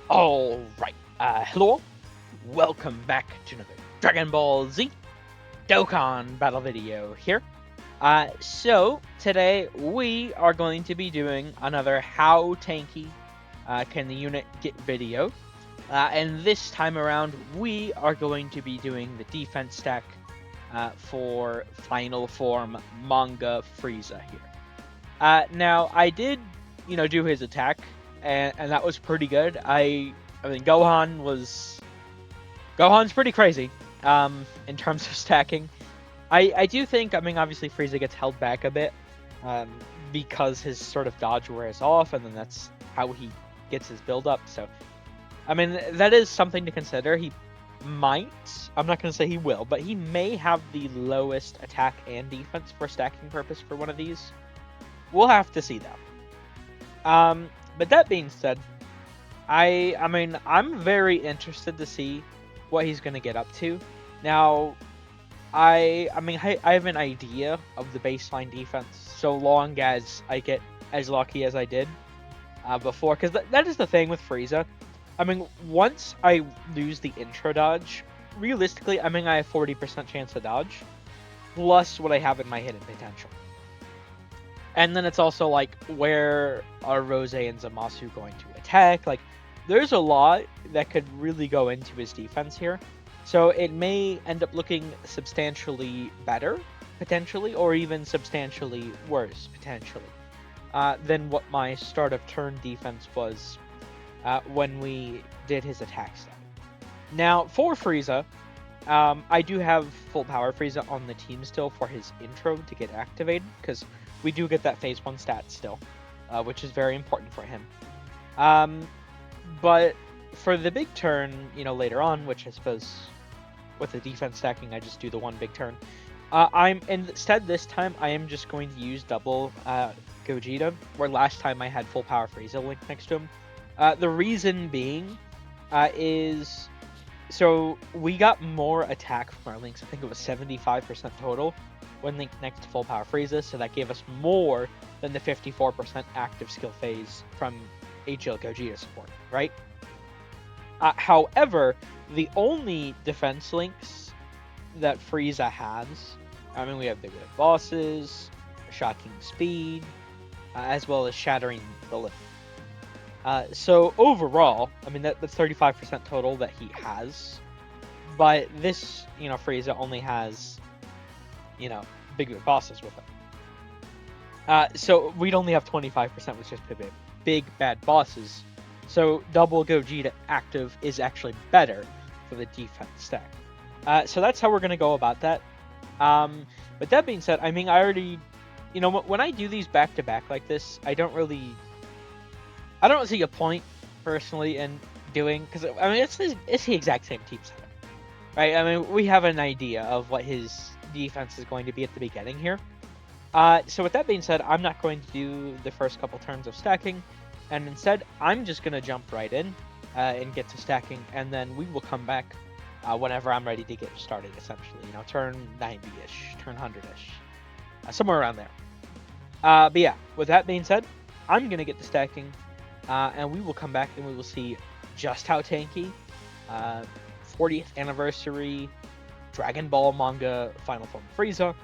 Alright, hello, welcome back to another Dragon Ball Z Dokkan battle video here. So today we are going to be doing another How Tanky Can the Unit Get video. And this time around we are going to be doing the defense stack for Final Form Manga Frieza here. Now I did, do his attack, and that was pretty good. I mean, Gohan's pretty crazy, in terms of stacking. I do think, I mean, obviously Frieza gets held back a bit, um, because his sort of dodge wears off, and then that's how he gets his build up. So, I mean, that is something to consider. He might, I'm not going to say he will, but he may have the lowest attack and defense for stacking purpose for one of these. We'll have to see that. But that being said, I mean, I'm very interested to see what he's gonna get up to. Now, I have an idea of the baseline defense, so long as I get as lucky as I did before, because that is the thing with Frieza. I mean, once I lose the intro dodge, realistically, I mean, I have 40% chance to dodge, plus what I have in my hidden potential. And then it's also like, where are Rose and Zamasu going to attack? Like, there's a lot that could really go into his defense here. So it may end up looking substantially better, potentially, or even substantially worse, potentially, than what my start of turn defense was when we did his attack step. Now, for Frieza, I do have full power Frieza on the team still for his intro to get activated, because we do get that phase 1 stat still, which is very important for him. But for the big turn, later on, which I suppose with the defense stacking, I just do the one big turn. Instead this time, I am just going to use double Gogeta, where last time I had full power Frieza linked next to him. The reason being is, so we got more attack from our links. I think it was 75% total when linked next to full power Frieza, so that gave us more than the 54% active skill phase from HL Gogeta support, right? However, the only defense links that Frieza has, I mean, we have Big Red Bosses, Shocking Speed, as well as Shattering the Limit. So overall, I mean, that's 35% total that he has, but this, Frieza only has, Big Red Bosses with him. So we'd only have 25% with just big bad bosses. So double Gogeta active is actually better for the defense stack. So that's how we're going to go about that. But that being said, I mean, I already, when I do these back to back like this, I don't see a point personally in doing, because I mean, it's the exact same team setup, right? I mean, we have an idea of what his defense is going to be at the beginning here. So with that being said, I'm not going to do the first couple turns of stacking, and instead I'm just going to jump right in and get to stacking, and then we will come back whenever I'm ready to get started, essentially. Turn 90-ish, turn 100-ish, somewhere around there. But yeah, with that being said, I'm going to get to stacking, and we will come back and we will see just how tanky 40th anniversary Dragon Ball manga Final Form Frieza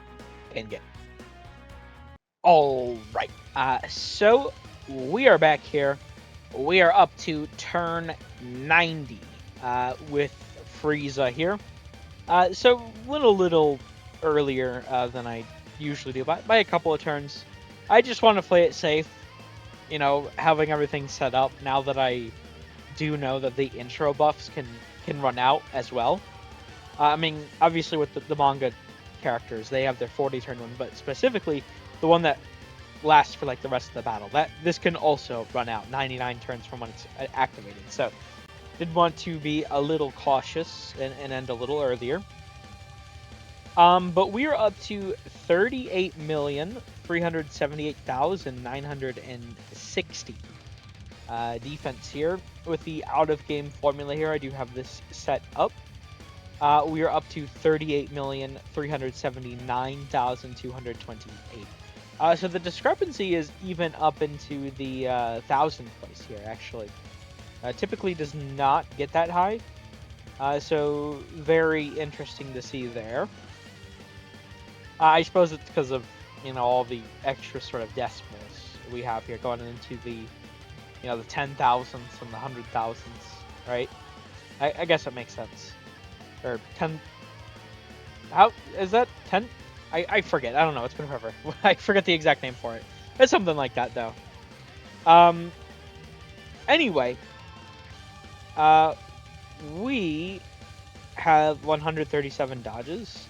can get. Alright, so we are back here. We are up to turn 90 with Frieza here. So little earlier than I usually do, by a couple of turns. I just want to play it safe, having everything set up now that I do know that the intro buffs can run out as well. I mean, obviously with the manga characters, they have their 40 turn one, but specifically the one that lasts for like the rest of the battle, this can also run out 99 turns from when it's activated. So did want to be a little cautious and end a little earlier. But we are up to 38,378,960 defense here. With the out of game formula here, I do have this set up. We are up to 38,379,228. So the discrepancy is even up into the 1,000 place here, actually. Typically does not get that high. So very interesting to see there. I suppose it's because of all the extra sort of decimals we have here going into the the 10,000ths and the 100,000ths, right? I guess that makes sense. Or 10. How is that 10? I forget. I don't know. It's been forever. I forget the exact name for it. It's something like that though. Um. Anyway, uh, we have 137 dodges.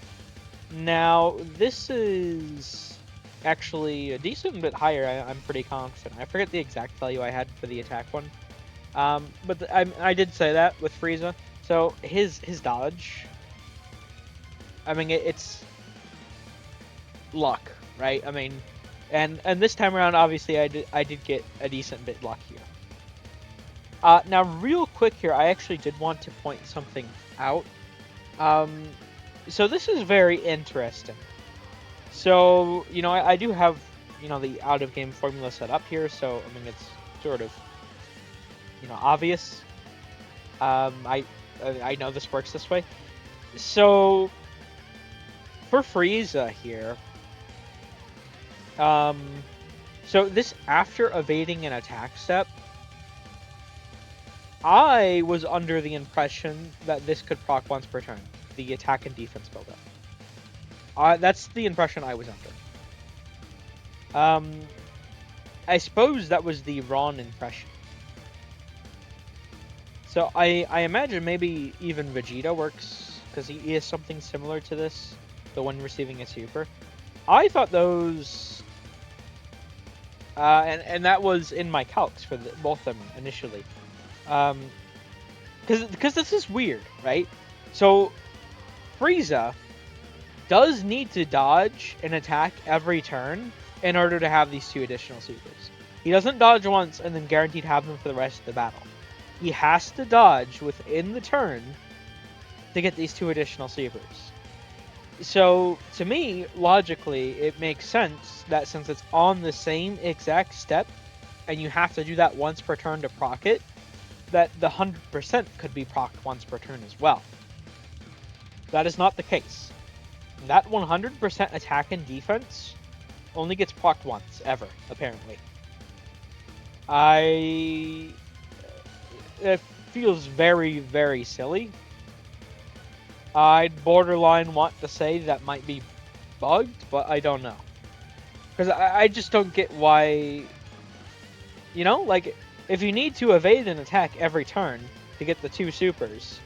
Now, this is actually a decent bit higher. I'm pretty confident. I forget the exact value I had for the attack one. But I did say that with Frieza. So his dodge. I mean, it's luck, right? I mean, and this time around, obviously, I did get a decent bit luckier. Now, real quick here, I actually did want to point something out. So this is very interesting. So, I do have, the out-of-game formula set up here, so, I mean, it's sort of, obvious. I know this works this way. So, for Frieza here, so this after evading an attack step, I was under the impression that this could proc once per turn, the attack and defense build-up. That's the impression I was under. I suppose that was the wrong impression. So I imagine maybe even Vegeta works, because he is something similar to this, the one receiving a super. I thought those... and that was in my calcs for both of them initially. Because this is weird, right? So, Frieza does need to dodge an attack every turn in order to have these 2 additional supers. He doesn't dodge once and then guaranteed have them for the rest of the battle. He has to dodge within the turn to get these 2 additional supers. So, to me, logically, it makes sense that since it's on the same exact step, and you have to do that once per turn to proc it, that the 100% could be procced once per turn as well. That is not the case. That 100% attack and defense only gets procced once, ever, apparently. It feels very, very silly. I'd borderline want to say that might be bugged, but I don't know. Because I just don't get why... like, if you need to evade an attack every turn to get the 2 supers,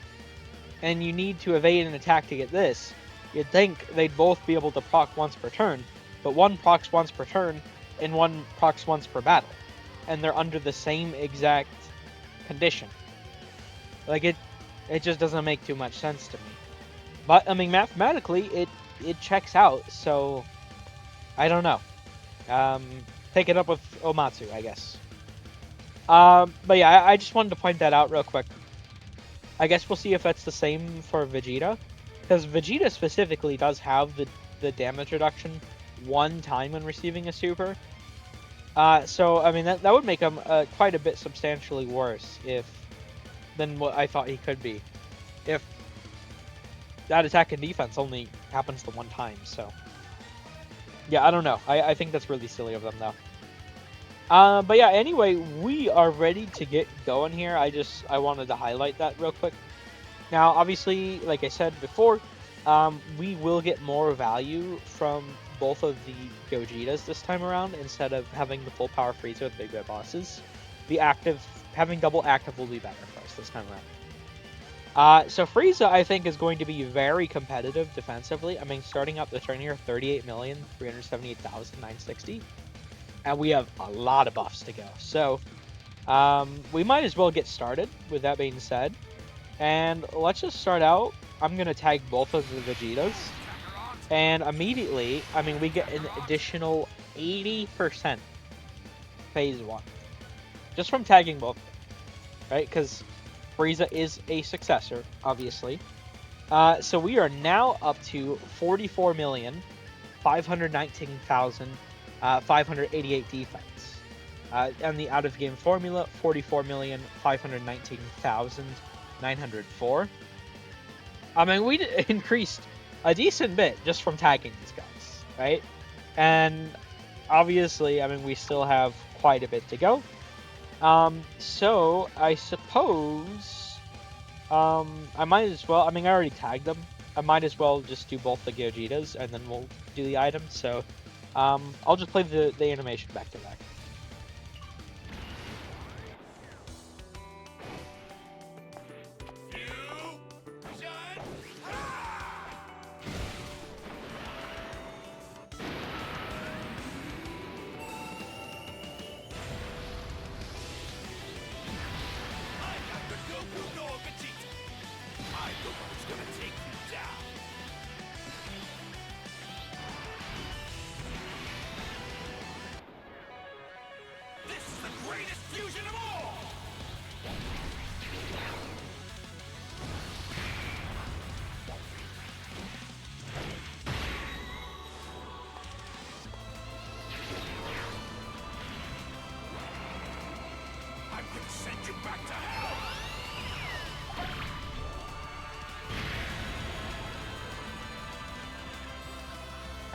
and you need to evade an attack to get this, you'd think they'd both be able to proc once per turn, but one procs once per turn, and one procs once per battle. And they're under the same exact condition. Like, it just doesn't make too much sense to me. But, I mean, mathematically, it checks out, so... I don't know. Take it up with Omatsu, I guess. But yeah, I just wanted to point that out real quick. I guess we'll see if that's the same for Vegeta. Because Vegeta specifically does have the damage reduction one time when receiving a super. So, I mean, that would make him quite a bit substantially worse than what I thought he could be. If that attack and defense only happens the one time, so... Yeah, I don't know. I think that's really silly of them, though. But yeah, anyway, we are ready to get going here. I wanted to highlight that real quick. Now, obviously, like I said before, we will get more value from both of the Gogetas this time around, instead of having the full power Frieza with big red bosses. Having double active will be better for us this time around. So Frieza, I think, is going to be very competitive defensively. I mean, starting up the turn here, 38,378,960. And we have a lot of buffs to go. So, we might as well get started, with that being said. And let's just start out. I'm going to tag both of the Vegetas. And immediately, I mean, we get an additional 80% phase 1. Just from tagging both. Right? Because Frieza is a successor, obviously. So we are now up to 44,519,588 defense. And the out-of-game formula, 44,519,904. I mean, we increased a decent bit just from tagging these guys, right? And obviously, I mean, we still have quite a bit to go. So I suppose, I might as well, I mean, I already tagged them. I might as well just do both the Gogetas, and then we'll do the items. So, I'll just play the animation back to back.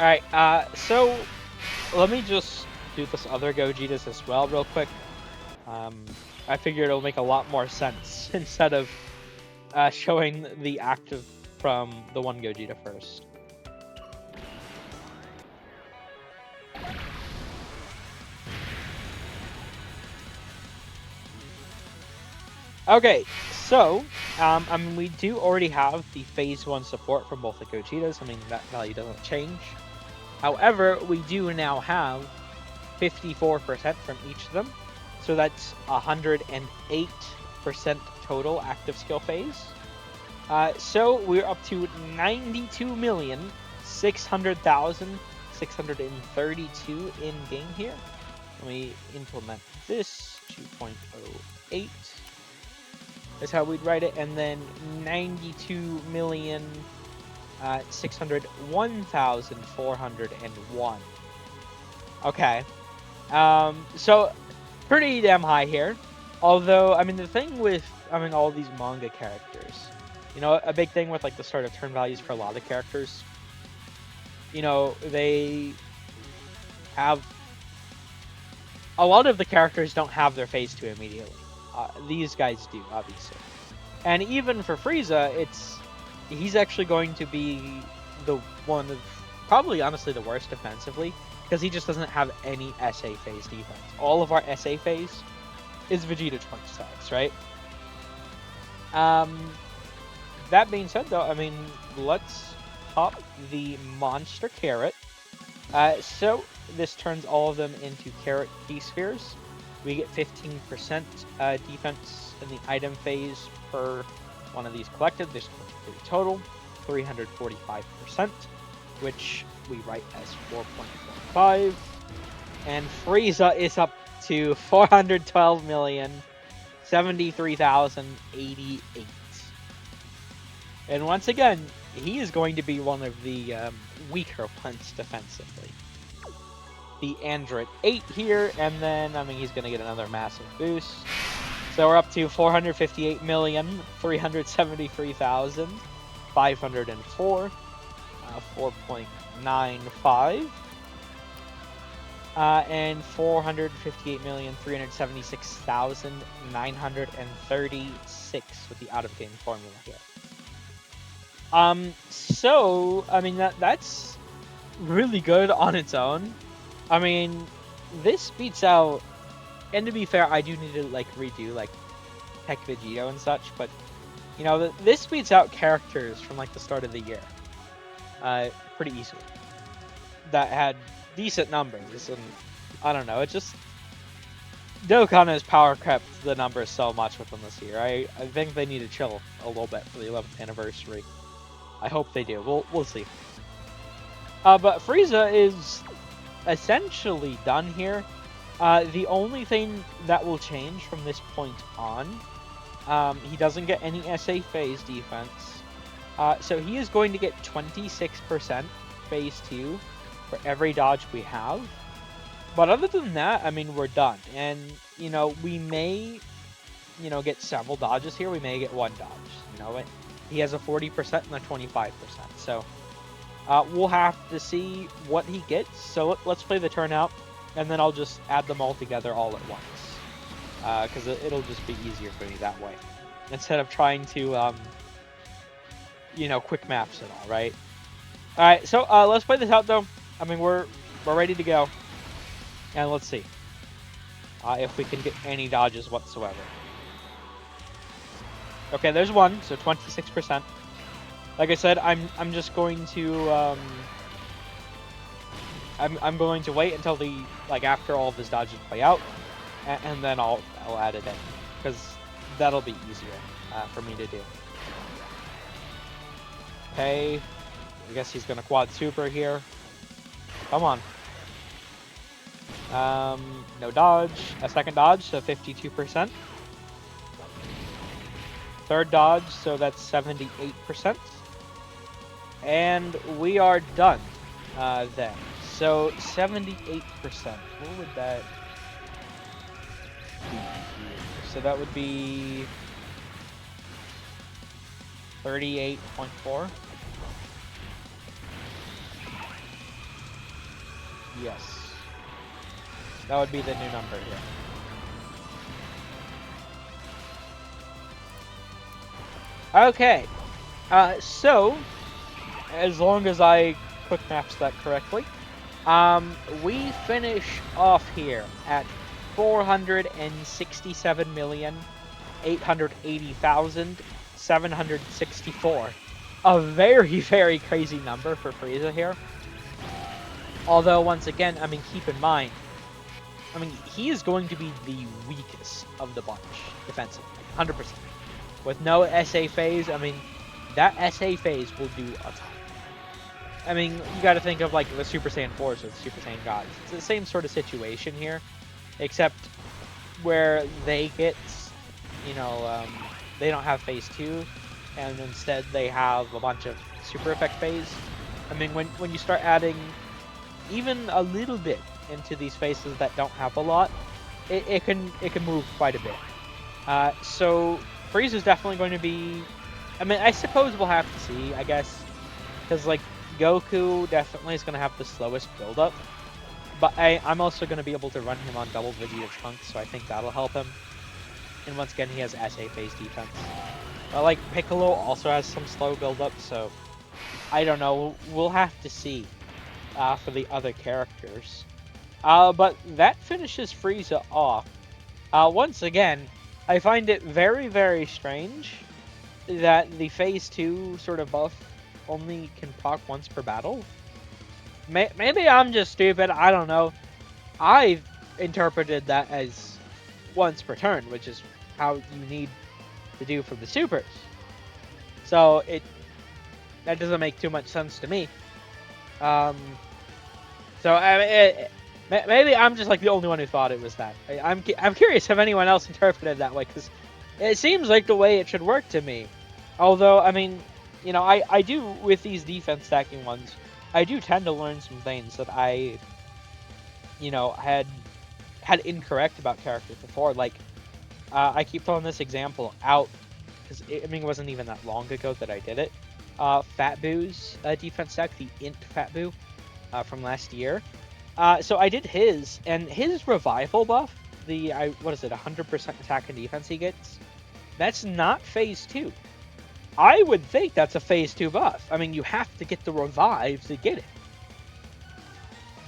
Alright, so let me just do this other Gogetas as well real quick. I figure it'll make a lot more sense instead of showing the active from the one Gogeta first. Okay, so, I mean, we do already have the Phase 1 support from both the Gogetas. I mean, that value doesn't change. However, we do now have 54% from each of them. So that's 108% total active skill phase. So we're up to 92,600,632 in game here. Let me implement this 2.08. That's how we'd write it, and then 92,601,401. Okay. So pretty damn high here. Although, I mean, the thing with, I mean, all these manga characters, you know, a big thing with like the start of turn values for a lot of characters, you know, they have, a lot of the characters don't have their phase 2 immediately. These guys do, obviously. And even for Frieza, he's actually going to be the one of, probably honestly the worst defensively, because he just doesn't have any SA phase defense. All of our SA phase is Vegeta 20 stacks, right? That being said, though, I mean, let's pop the Monster Carrot. So this turns all of them into Carrot D-Spheres. We get 15% defense in the item phase per one of these collected. There's 23 total, 345%, which we write as 4.45. And Frieza is up to 412,073,088. And once again, he is going to be one of the weaker ones defensively. The Android 8 here, and then, I mean, he's going to get another massive boost. So we're up to 458,373,504, 4.95, and 458,376,936 with the out-of-game formula here. So, I mean, that's really good on its own. I mean, this beats out, and to be fair, I do need to, like, redo, like, Tech Vegito and such, but, you know, this beats out characters from, like, the start of the year, pretty easily, that had decent numbers, and, I don't know, it just, Dokkan has power crept the numbers so much within this year. I think they need to chill a little bit for the 11th anniversary. I hope they do. We'll see. But Frieza is essentially done here. The only thing that will change from this point on, he doesn't get any SA phase defense. So he is going to get 26% phase 2 for every dodge we have. But other than that, I mean, we're done. And, you know, we may, you know, get several dodges here. We may get one dodge. You know, he has a 40% and a 25%. So we'll have to see what he gets. So let's play the turn out, and then I'll just add them all together all at once. Because it'll just be easier for me that way. Instead of trying to, you know, quick maps and all, right? All right, so let's play this out, though. I mean, we're ready to go. And let's see if we can get any dodges whatsoever. Okay, there's one, so 26%. Like I said, I'm just going to I'm going to wait until the after all of his dodges play out, and then I'll add it in, because that'll be easier for me to do. Okay, I guess he's gonna quad super here. Come on. No dodge. A second dodge, so 52%. Third dodge, so that's 78%. And we are done then. So 78%. What would that be here? So that would be 38.4. Yes. That would be the new number here. Okay. So, as long as I quick maps that correctly, we finish off here at 467,880,764. A very, very crazy number for Frieza here. Although, once again, I mean, keep in mind, I mean, he is going to be the weakest of the bunch defensively, 100%. With no SA phase, I mean, that SA phase will do a ton. I mean, you got to think of like the Super Saiyan 4s or the Super Saiyan Gods. It's the same sort of situation here, except where they get, you know, they don't have phase 2, and instead they have a bunch of super effect phase. I mean, when you start adding even a little bit into these phases that don't have a lot, it can move quite a bit. So Frieza's definitely going to be, I mean, I suppose we'll have to see, I guess, because like Goku definitely is going to have the slowest build-up, but I'm also going to be able to run him on double Vegeta Trunks, so I think that'll help him. And once again, he has SA phase defense. But like Piccolo also has some slow build-up, so I don't know. We'll have to see for the other characters. But that finishes Frieza off. Once again, I find it very, very strange that the Phase 2 sort of buff only can proc once per battle. Maybe I'm just stupid, I don't know. I interpreted that as once per turn, which is how you need to do for the supers. So that doesn't make too much sense to me. So I mean, maybe I'm just like the only one who thought it was that. I'm curious if anyone else interpreted it that way, because it seems like the way it should work to me. Although, I mean, you know, I do, with these defense stacking ones, I do tend to learn some things that I, you know, had incorrect about characters before. Like, I keep throwing this example out, because I mean, it wasn't even that long ago that I did it. Fat Boo's defense stack, the Int Fat Boo from last year. So I did his, and his revival buff, what is it, 100% attack and defense he gets? That's not phase 2. I would think that's a phase 2 buff. I mean, you have to get the revive to get it.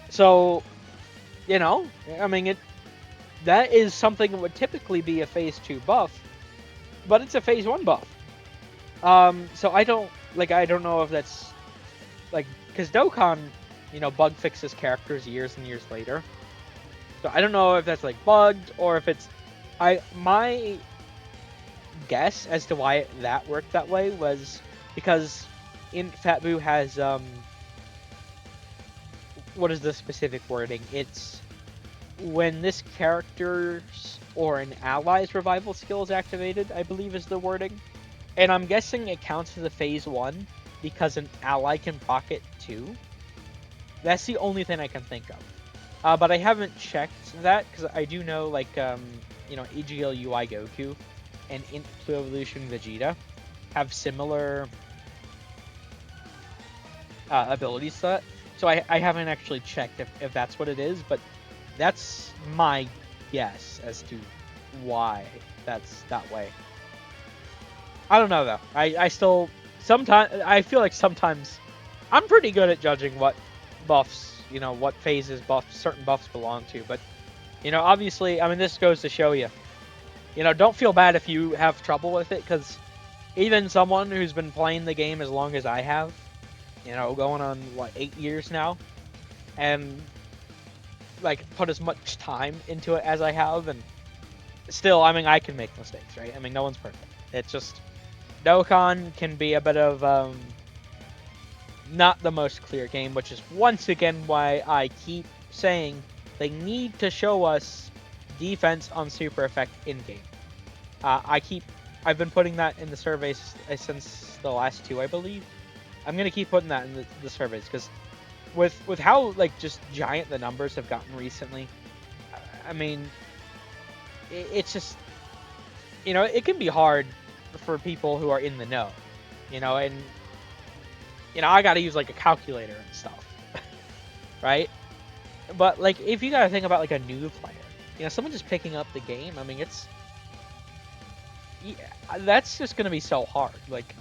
So, you know, I mean, that is something that would typically be a phase 2 buff, but it's a phase 1 buff. So I don't know if that's, like, because Dokkan, you know, bug fixes characters years and years later. So I don't know if that's, like, bugged, or if it's, my guess as to why that worked that way was because Fat Boo has, what is the specific wording? It's when this character's or an ally's revival skill is activated, I believe is the wording. And I'm guessing it counts as a phase 1 because an ally can proc it too. That's the only thing I can think of. But I haven't checked that because I do know like AGL UI Goku and Int Blue Evolution Vegeta have similar ability set. So I haven't actually checked if that's what it is, but that's my guess as to why that's that way. I don't know though. I still sometimes I feel like sometimes I'm pretty good at judging what buffs, what phases certain buffs belong to, but obviously, I mean this goes to show you, don't feel bad if you have trouble with it cuz even someone who's been playing the game as long as I have, going on what 8 years now and like put as much time into it as I have and still, I mean I can make mistakes, right? I mean no one's perfect. It's just Dokkan can be a bit of not the most clear game, which is once again why I keep saying they need to show us defense on super effect in game. I've been putting that in the surveys since the last two, I believe. I'm gonna keep putting that in the surveys because with how like just giant the numbers have gotten recently, I mean, it's just it can be hard for people who are in the know, and I got to use like a calculator and stuff, right? But like if you got to think about like a new player, someone just picking up the game, I mean that's just gonna be so hard. Like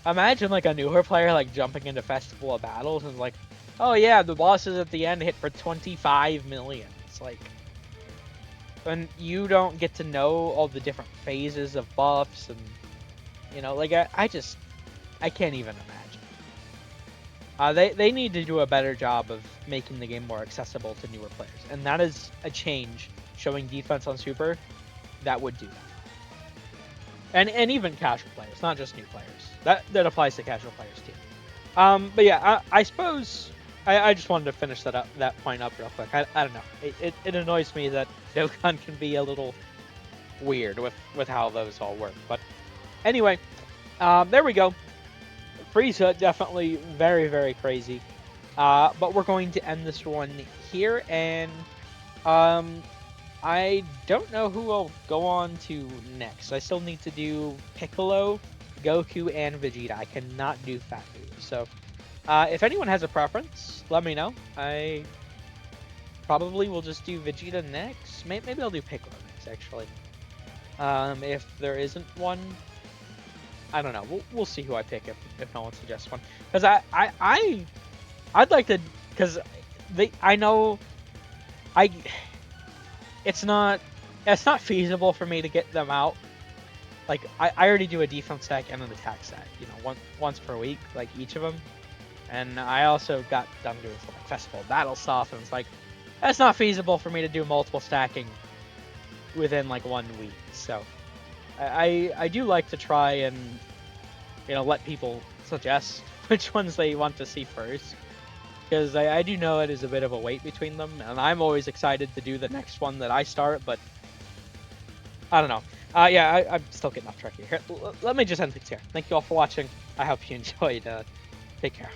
imagine like a newer player like jumping into Festival of Battles and like, oh yeah, the bosses at the end hit for 25 million. It's like, and you don't get to know all the different phases of buffs and like I can't even imagine. They need to do a better job of making the game more accessible to newer players, and that is a change showing defense on super that would do that. And even casual players, not just new players. That applies to casual players too. But yeah, I suppose I just wanted to finish that point up real quick. I don't know. It annoys me that Dokkan can be a little weird with how those all work. But anyway, there we go. Frieza definitely very very crazy. But we're going to end this one here, and I don't know who I'll go on to next. I still need to do Piccolo, Goku, and Vegeta. I cannot do Fat Boo. So, if anyone has a preference, let me know. I probably will just do Vegeta next. Maybe I'll do Piccolo next, actually. If there isn't one, I don't know. We'll see who I pick if no one suggests one. Because I'd like to, because I know it's not feasible for me to get them out. Like I already do a defense stack and an attack stack, once per week, like each of them. And I also got done doing some like Festival Battle stuff, and it's like that's not feasible for me to do multiple stacking within like 1 week. So I do like to try and let people suggest which ones they want to see first. Because I do know it is a bit of a wait between them, and I'm always excited to do the next one that I start, but I don't know. Yeah, I'm still getting off track here. Let me just end things here. Thank you all for watching. I hope you enjoyed. Take care.